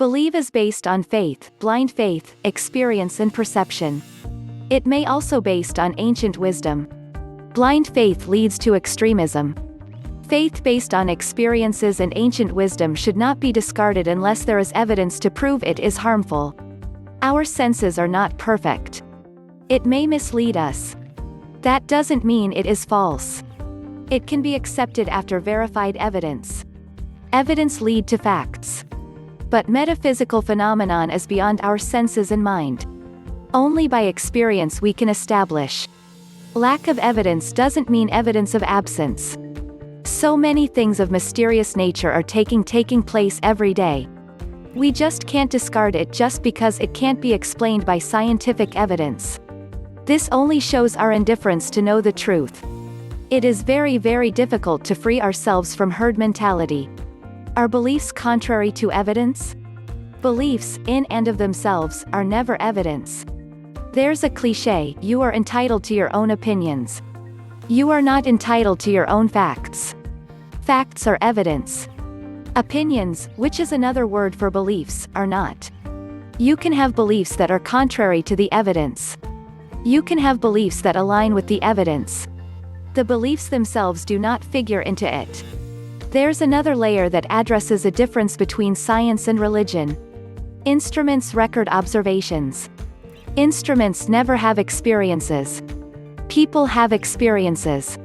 Believe is based on faith, blind faith, experience and perception. It may also based on ancient wisdom. Blind faith leads to extremism. Faith based on experiences and ancient wisdom should not be discarded unless there is evidence to prove it is harmful. Our senses are not perfect. It may mislead us. That doesn't mean it is false. It can be accepted after verified evidence. Evidence lead to facts. But metaphysical phenomenon is beyond our senses and mind. Only by experience we can establish. Lack of evidence doesn't mean evidence of absence. So many things of mysterious nature are taking place every day. We just can't discard it just because it can't be explained by scientific evidence. This only shows our indifference to know the truth. It is very, very difficult to free ourselves from herd mentality. Are beliefs contrary to evidence? Beliefs, in and of themselves, are never evidence. There's a cliché, you are entitled to your own opinions. You are not entitled to your own facts. Facts are evidence. Opinions, which is another word for beliefs, are not. You can have beliefs that are contrary to the evidence. You can have beliefs that align with the evidence. The beliefs themselves do not figure into it. There's another layer that addresses a difference between science and religion. Instruments record observations. Instruments never have experiences. People have experiences.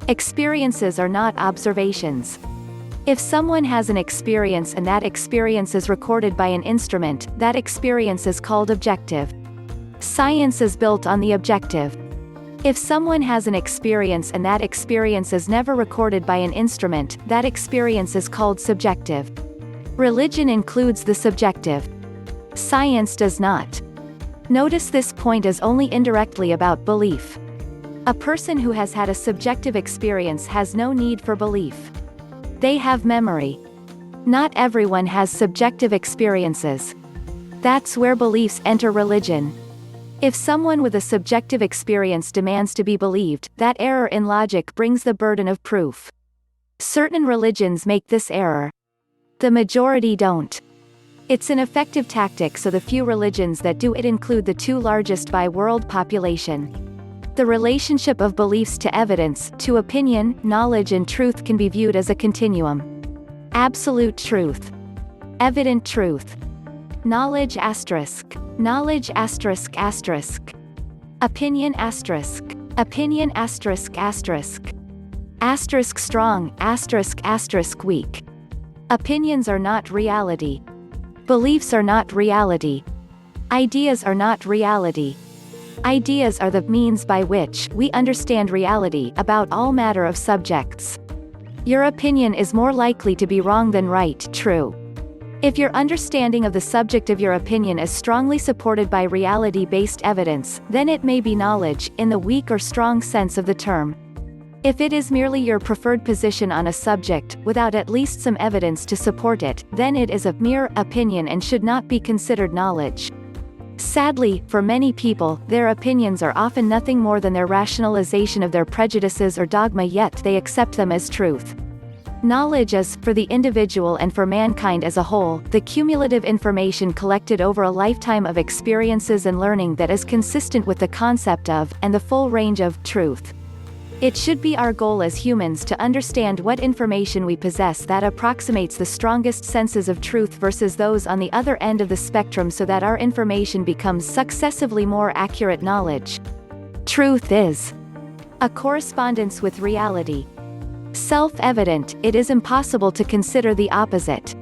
Experiences are not observations. If someone has an experience and that experience is recorded by an instrument, that experience is called objective. Science is built on the objective. If someone has an experience and that experience is never recorded by an instrument, that experience is called subjective. Religion includes the subjective. Science does not. Notice this point is only indirectly about belief. A person who has had a subjective experience has no need for belief. They have memory. Not everyone has subjective experiences. That's where beliefs enter religion. If someone with a subjective experience demands to be believed, that error in logic brings the burden of proof. Certain religions make this error. The majority don't. It's an effective tactic, so the few religions that do it include the two largest by world population. The relationship of beliefs to evidence, to opinion, knowledge and truth can be viewed as a continuum. Absolute truth. Evident truth. Knowledge asterisk. Knowledge asterisk asterisk. Opinion asterisk. Opinion asterisk asterisk. Asterisk strong, asterisk asterisk weak. Opinions are not reality. Beliefs are not reality. Ideas are not reality. Ideas are the means by which we understand reality about all matter of subjects. Your opinion is more likely to be wrong than right, true. If your understanding of the subject of your opinion is strongly supported by reality-based evidence, then it may be knowledge, in the weak or strong sense of the term. If it is merely your preferred position on a subject, without at least some evidence to support it, then it is a mere opinion and should not be considered knowledge. Sadly, for many people, their opinions are often nothing more than their rationalization of their prejudices or dogma, yet they accept them as truth. Knowledge is, for the individual and for mankind as a whole, the cumulative information collected over a lifetime of experiences and learning that is consistent with the concept of, and the full range of, truth. It should be our goal as humans to understand what information we possess that approximates the strongest senses of truth versus those on the other end of the spectrum, so that our information becomes successively more accurate knowledge. Truth is a correspondence with reality. Self-evident, it is impossible to consider the opposite.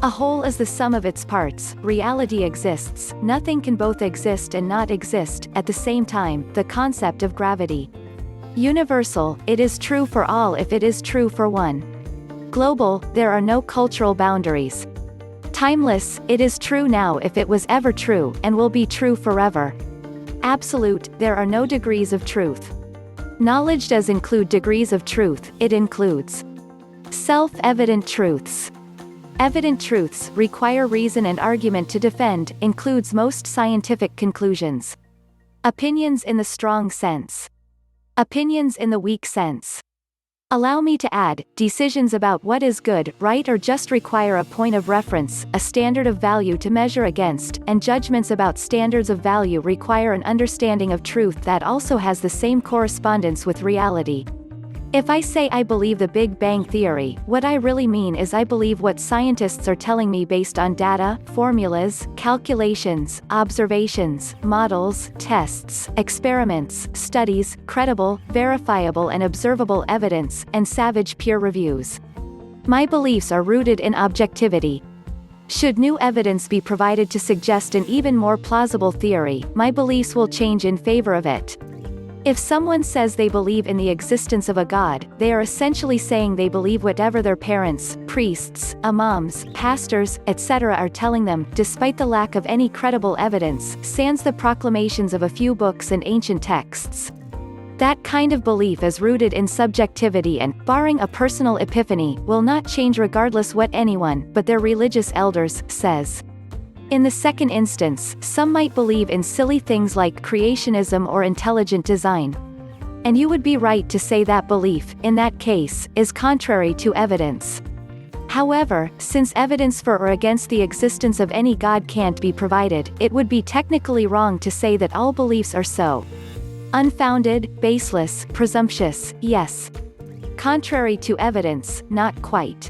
A whole is the sum of its parts, reality exists, nothing can both exist and not exist, at the same time, the concept of gravity. Universal, it is true for all if it is true for one. Global, there are no cultural boundaries. Timeless, it is true now if it was ever true, and will be true forever. Absolute, there are no degrees of truth. Knowledge does include degrees of truth, it includes self-evident truths. Evident truths require reason and argument to defend, includes most scientific conclusions. Opinions in the strong sense. Opinions in the weak sense. Allow me to add, decisions about what is good, right or just require a point of reference, a standard of value to measure against, and judgments about standards of value require an understanding of truth that also has the same correspondence with reality. If I say I believe the Big Bang Theory, what I really mean is I believe what scientists are telling me based on data, formulas, calculations, observations, models, tests, experiments, studies, credible, verifiable and observable evidence, and savage peer reviews. My beliefs are rooted in objectivity. Should new evidence be provided to suggest an even more plausible theory, my beliefs will change in favor of it. If someone says they believe in the existence of a God, they are essentially saying they believe whatever their parents, priests, imams, pastors, etc. are telling them, despite the lack of any credible evidence, sans the proclamations of a few books and ancient texts. That kind of belief is rooted in subjectivity and, barring a personal epiphany, will not change regardless what anyone, but their religious elders, says. In the second instance, some might believe in silly things like creationism or intelligent design. And you would be right to say that belief, in that case, is contrary to evidence. However, since evidence for or against the existence of any God can't be provided, it would be technically wrong to say that all beliefs are so unfounded, baseless, presumptuous, yes. Contrary to evidence, not quite.